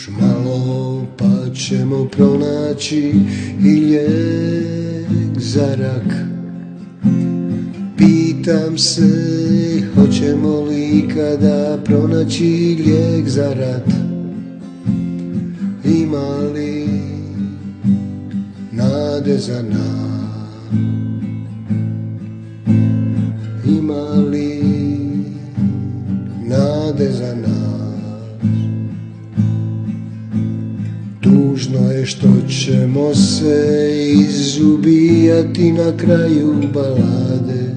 malo pa ćemo pronaći i lijek za rak. Pitam se hoćemo li ikada pronaći lijek za rat. Ima li nade za nas? Ima li nade za nas? Tužno je što ćemo se izubijati na kraju balade,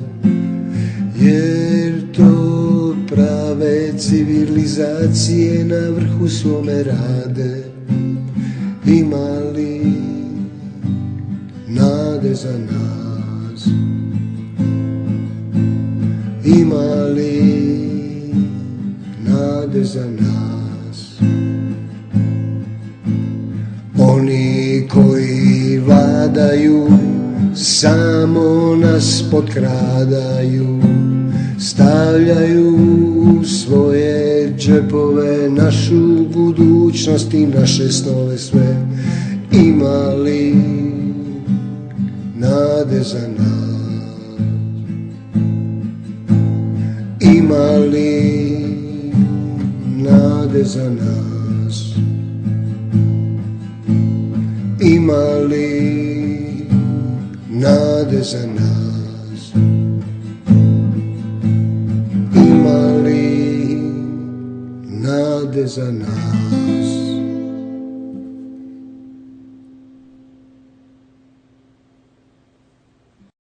jer to prave civilizacije na vrhu svome rade. Ima li nade za nas? Ima li nade za nas? Oni koji vladaju samo nas potkradaju, stavljaju u svoje džepove našu budućnost i naše snove sve. Ima li nade za nas? Ima li nade za nas? Ima li nade za nas? Ima li nade za nas?